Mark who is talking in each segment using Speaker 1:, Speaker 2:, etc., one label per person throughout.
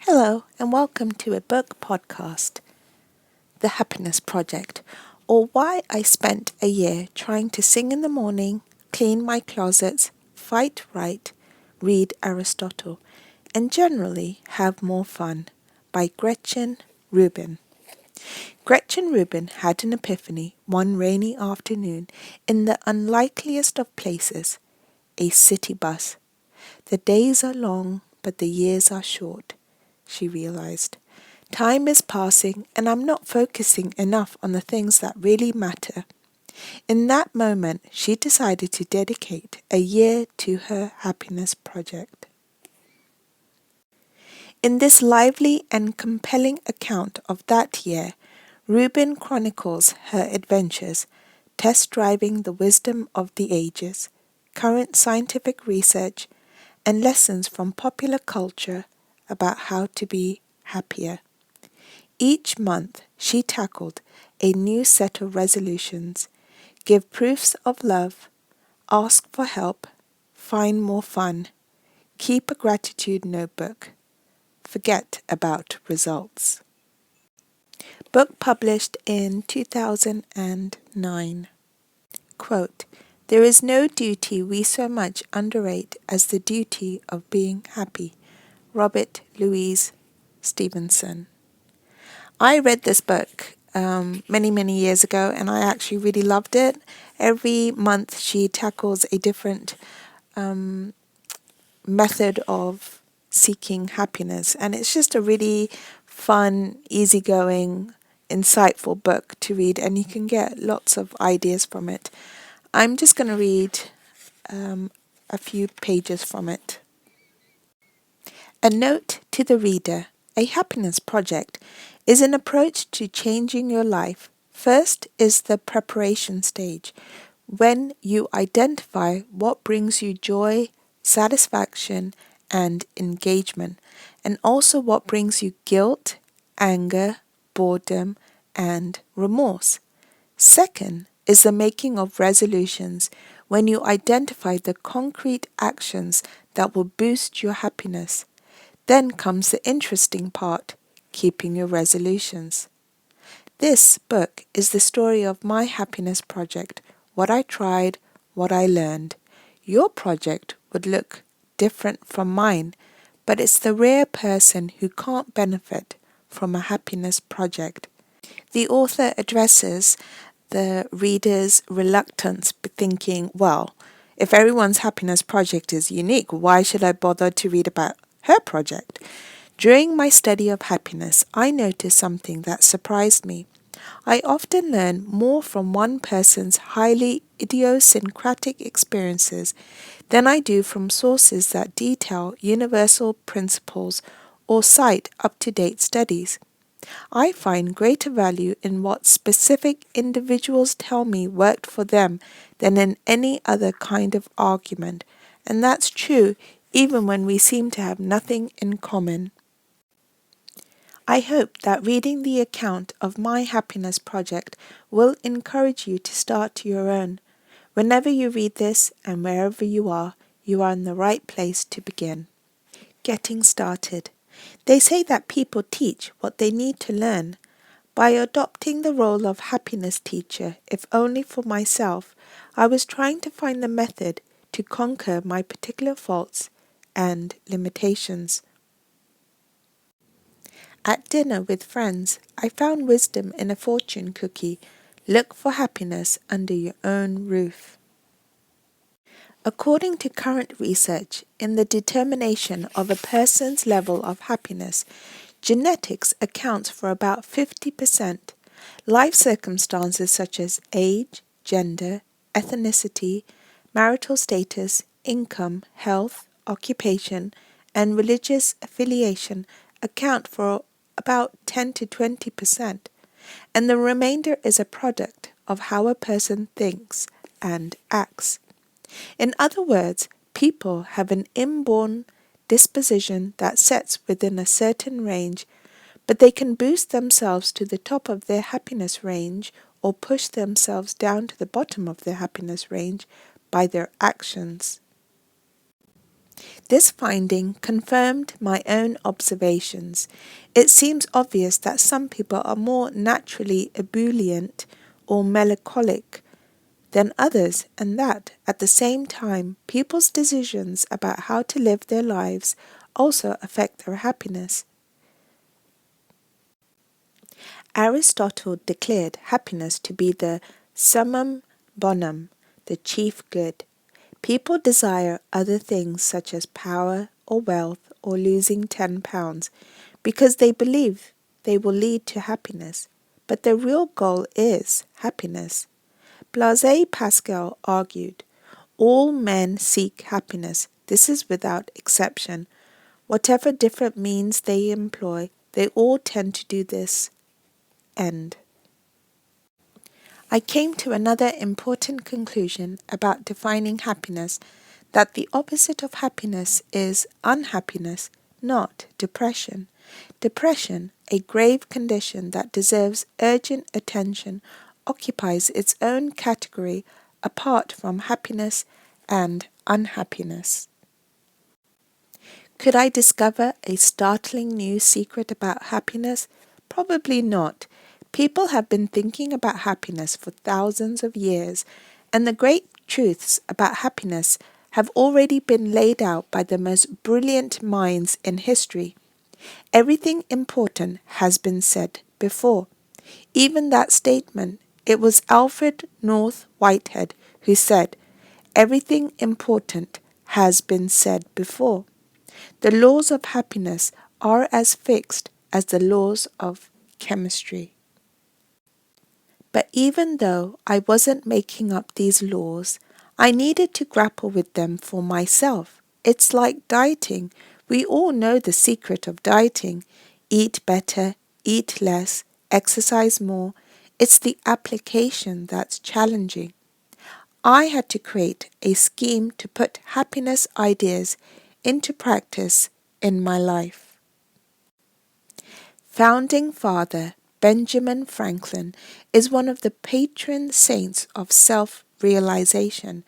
Speaker 1: Hello, and welcome to a book podcast, The Happiness Project, or why I spent a year trying to sing in the morning, clean my closets, fight right, read Aristotle, and generally have more fun, by Gretchen Rubin. Gretchen Rubin had an epiphany one rainy afternoon in the unlikeliest of places, a city bus. The days are long, but the years are short, she realized. Time is passing and I'm not focusing enough on the things that really matter. In that moment, she decided to dedicate a year to her happiness project. In this lively and compelling account of that year, Rubin chronicles her adventures, test driving the wisdom of the ages, current scientific research, and lessons from popular culture about how to be happier. Each month she tackled a new set of resolutions, give proofs of love, ask for help, find more fun, keep a gratitude notebook, forget about results. Book published in 2009. Quote, "There is no duty we so much underrate as the duty of being happy." Robert Louis Stevenson. I read this book many years ago, and I actually really loved it. Every month she tackles a different method of seeking happiness, and it's just a really fun, easygoing, insightful book to read, and you can get lots of ideas from it. I'm just going to read a few pages from it. A note to the reader. A happiness project is an approach to changing your life. First is the preparation stage, when you identify what brings you joy, satisfaction, and engagement, and also what brings you guilt, anger, boredom, and remorse. Second is the making of resolutions, when you identify the concrete actions that will boost your happiness. Then comes the interesting part, keeping your resolutions. This book is the story of my happiness project, what I tried, what I learned. Your project would look different from mine, but it's the rare person who can't benefit from a happiness project. The author addresses the reader's reluctance, thinking, well, if everyone's happiness project is unique, why should I bother to read about her project? During my study of happiness, I noticed something that surprised me. I often learn more from one person's highly idiosyncratic experiences than I do from sources that detail universal principles or cite up-to-date studies. I find greater value in what specific individuals tell me worked for them than in any other kind of argument, and that's true even when we seem to have nothing in common. I hope that reading the account of my happiness project will encourage you to start your own. Whenever you read this and wherever you are in the right place to begin. Getting started. They say that people teach what they need to learn. By adopting the role of happiness teacher, if only for myself, I was trying to find the method to conquer my particular faults and limitations. At dinner with friends, I found wisdom in a fortune cookie. Look for happiness under your own roof. According to current research in the determination of a person's level of happiness, genetics accounts for about 50%. Life circumstances such as age, gender, ethnicity, marital status, income, health, occupation, and religious affiliation account for about 10 to 20%, and the remainder is a product of how a person thinks and acts. In other words, people have an inborn disposition that sets within a certain range, but they can boost themselves to the top of their happiness range or push themselves down to the bottom of their happiness range by their actions. This finding confirmed my own observations. It seems obvious that some people are more naturally ebullient or melancholic than others, and that, at the same time, people's decisions about how to live their lives also affect their happiness. Aristotle declared happiness to be the summum bonum, the chief good. People desire other things such as power or wealth or losing £10 because they believe they will lead to happiness, but the real goal is happiness. Blaise Pascal argued, all men seek happiness. This is without exception. Whatever different means they employ, they all tend to do this end. I came to another important conclusion about defining happiness, that the opposite of happiness is unhappiness, not depression. Depression, a grave condition that deserves urgent attention, occupies its own category apart from happiness and unhappiness. Could I discover a startling new secret about happiness? Probably not. People have been thinking about happiness for thousands of years, and the great truths about happiness have already been laid out by the most brilliant minds in history. Everything important has been said before. Even that statement, it was Alfred North Whitehead who said, "Everything important has been said before." The laws of happiness are as fixed as the laws of chemistry. But even though I wasn't making up these laws, I needed to grapple with them for myself. It's like dieting. We all know the secret of dieting. Eat better, eat less, exercise more. It's the application that's challenging. I had to create a scheme to put happiness ideas into practice in my life. Founding Father Benjamin Franklin is one of the patron saints of self-realization.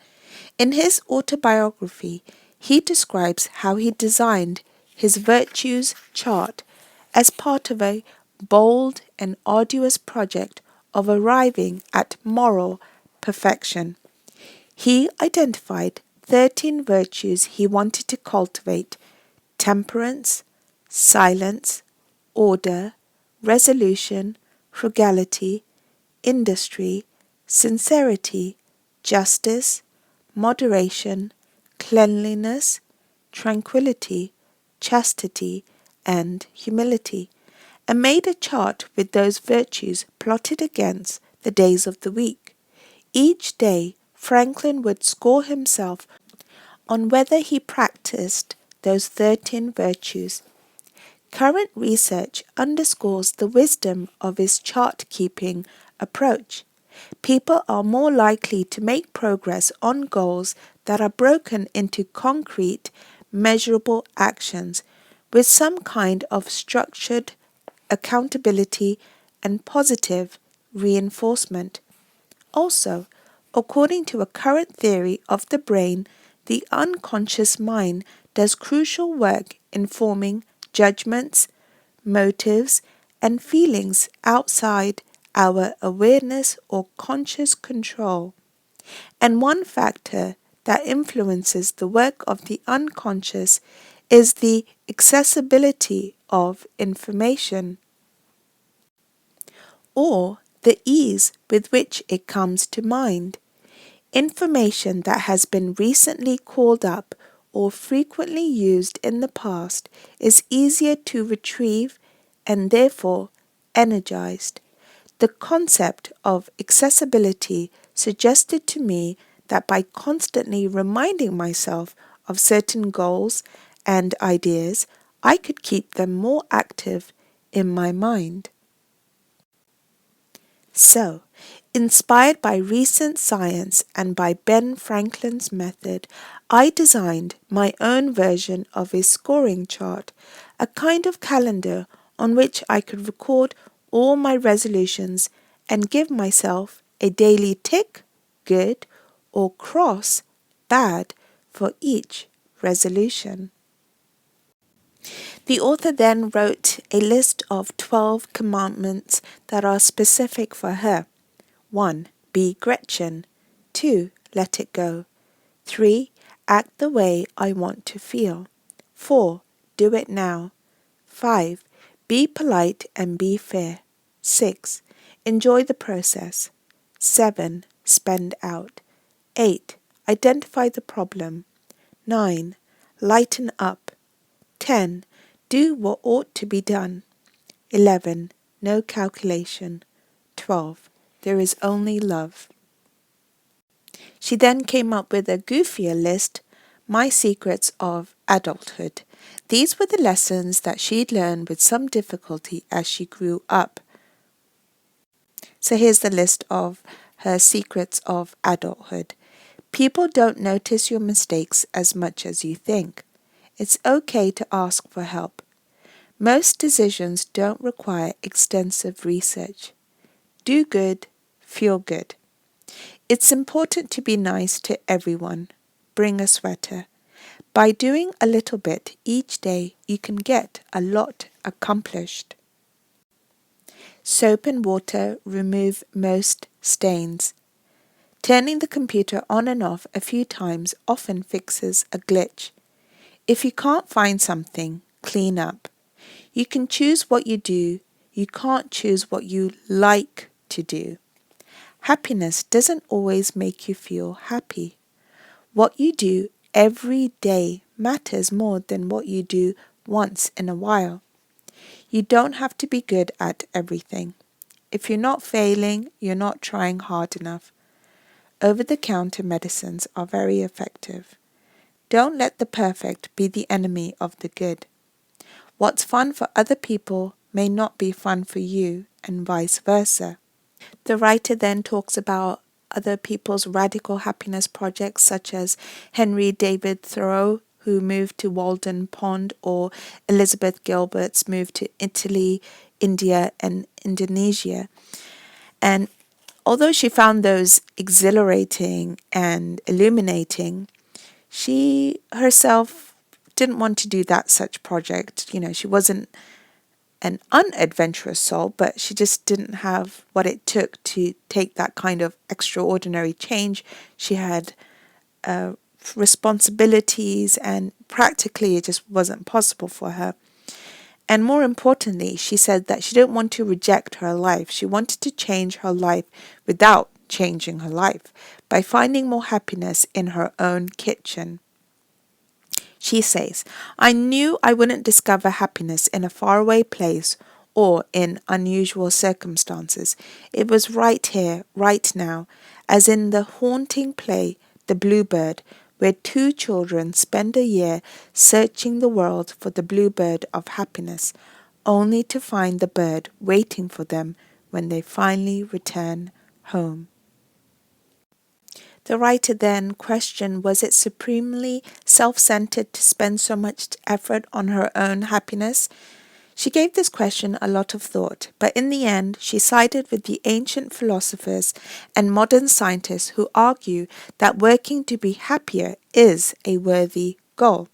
Speaker 1: In his autobiography, he describes how he designed his virtues chart as part of a bold and arduous project of arriving at moral perfection. He identified 13 virtues he wanted to cultivate: temperance, silence, order, resolution, frugality, industry, sincerity, justice, moderation, cleanliness, tranquility, chastity, and humility, and made a chart with those virtues plotted against the days of the week. Each day, Franklin would score himself on whether he practiced those 13 virtues. Current research underscores the wisdom of his chart-keeping approach. People are more likely to make progress on goals that are broken into concrete, measurable actions with some kind of structured accountability and positive reinforcement. Also, according to a current theory of the brain, the unconscious mind does crucial work in forming judgments, motives, and feelings outside our awareness or conscious control. And one factor that influences the work of the unconscious is the accessibility of information, or the ease with which it comes to mind. Information that has been recently called up or frequently used in the past is easier to retrieve and therefore energized. The concept of accessibility suggested to me that by constantly reminding myself of certain goals and ideas, I could keep them more active in my mind. So, inspired by recent science and by Ben Franklin's method, I designed my own version of a scoring chart, a kind of calendar on which I could record all my resolutions and give myself a daily tick, good, or cross, bad, for each resolution. The author then wrote a list of 12 commandments that are specific for her. 1. Be Gretchen. 2. Let it go. 3. Act the way I want to feel. 4. Do it now. 5. Be polite and be fair. 6. Enjoy the process. 7. Spend out. 8. Identify the problem. 9. Lighten up. 10. Do what ought to be done. 11. No calculation. 12. There is only love. She then came up with a goofier list, My Secrets of Adulthood. These were the lessons that she'd learned with some difficulty as she grew up. So here's the list of her secrets of adulthood. People don't notice your mistakes as much as you think. It's okay to ask for help. Most decisions don't require extensive research. Do good, feel good. It's important to be nice to everyone. Bring a sweater. By doing a little bit each day, you can get a lot accomplished. Soap and water remove most stains. Turning the computer on and off a few times often fixes a glitch. If you can't find something, clean up. You can choose what you do. You can't choose what you like to do. Happiness doesn't always make you feel happy. What you do every day matters more than what you do once in a while. You don't have to be good at everything. If you're not failing, you're not trying hard enough. Over-the-counter medicines are very effective. Don't let the perfect be the enemy of the good. What's fun for other people may not be fun for you, and vice versa. The writer then talks about other people's radical happiness projects, such as Henry David Thoreau, who moved to Walden Pond, or Elizabeth Gilbert's move to Italy, India, and Indonesia. And although she found those exhilarating and illuminating, she herself didn't want to do that such project. She wasn't an unadventurous soul, but she just didn't have what it took to take that kind of extraordinary change. She had responsibilities, and practically it just wasn't possible for her. And more importantly, she said that she didn't want to reject her life. She wanted to change her life without changing her life, by finding more happiness in her own kitchen. She says, I knew I wouldn't discover happiness in a faraway place or in unusual circumstances. It was right here, right now, as in the haunting play, The Bluebird, where two children spend a year searching the world for the bluebird of happiness, only to find the bird waiting for them when they finally return home. The writer then questioned, was it supremely self-centered to spend so much effort on her own happiness? She gave this question a lot of thought, but in the end she sided with the ancient philosophers and modern scientists who argue that working to be happier is a worthy goal.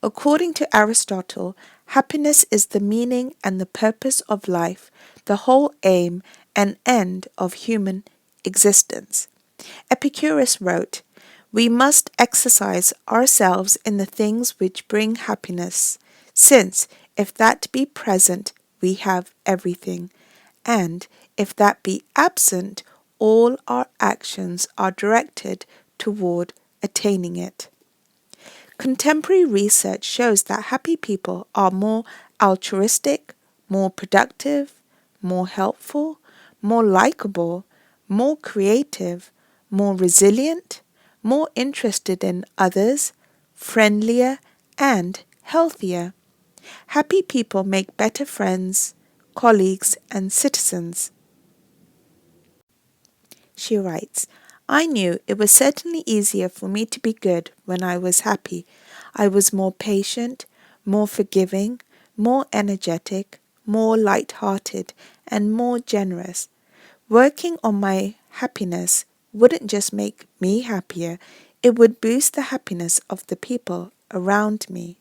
Speaker 1: According to Aristotle, happiness is the meaning and the purpose of life, the whole aim and end of human existence. Epicurus wrote, we must exercise ourselves in the things which bring happiness, since if that be present, we have everything, and if that be absent, all our actions are directed toward attaining it. Contemporary research shows that happy people are more altruistic, more productive, more helpful, more likable, more creative, more resilient, more interested in others, friendlier, and healthier. Happy people make better friends, colleagues, and citizens. She writes, I knew it was certainly easier for me to be good when I was happy. I was more patient, more forgiving, more energetic, more light-hearted, and more generous. Working on my happiness wouldn't just make me happier, it would boost the happiness of the people around me.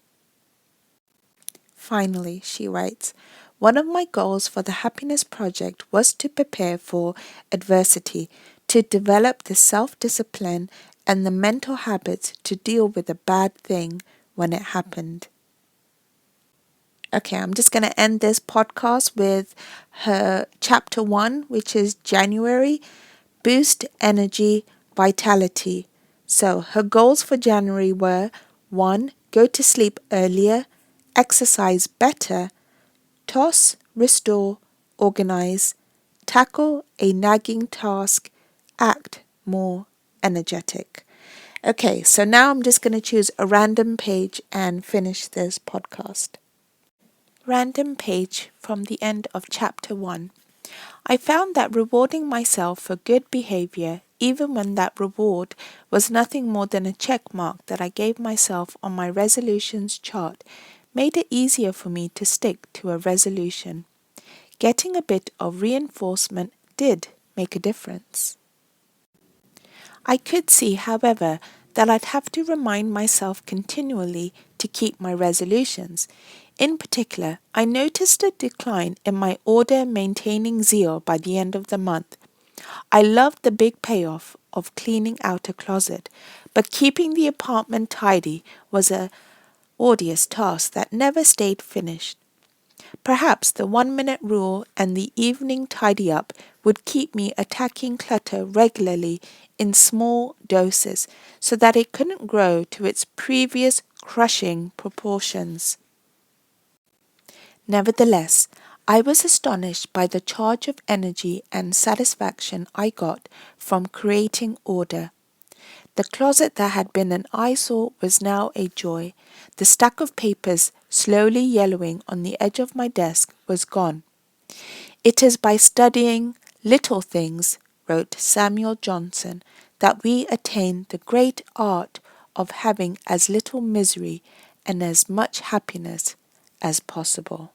Speaker 1: Finally, she writes, one of my goals for the Happiness Project was to prepare for adversity, to develop the self-discipline and the mental habits to deal with a bad thing when it happened. Okay, I'm just going to end this podcast with her chapter 1, which is January, Boost Energy, Vitality. So her goals for January were 1. Go to sleep earlier, exercise better, toss, restore, organize, tackle a nagging task, act more energetic. Okay, so now I'm just going to choose a random page and finish this podcast. Random page from the end of chapter 1. I found that rewarding myself for good behavior, even when that reward was nothing more than a check mark that I gave myself on my resolutions chart, made it easier for me to stick to a resolution. Getting a bit of reinforcement did make a difference. I could see, however, that I'd have to remind myself continually to keep my resolutions. In particular, I noticed a decline in my order-maintaining zeal by the end of the month. I loved the big payoff of cleaning out a closet, but keeping the apartment tidy was a arduous task that never stayed finished. Perhaps the 1-minute rule and the evening tidy up would keep me attacking clutter regularly in small doses so that it couldn't grow to its previous crushing proportions. Nevertheless, I was astonished by the charge of energy and satisfaction I got from creating order. The closet that had been an eyesore was now a joy. The stack of papers slowly yellowing on the edge of my desk was gone. It is by studying little things, wrote Samuel Johnson, that we attain the great art of having as little misery and as much happiness as possible.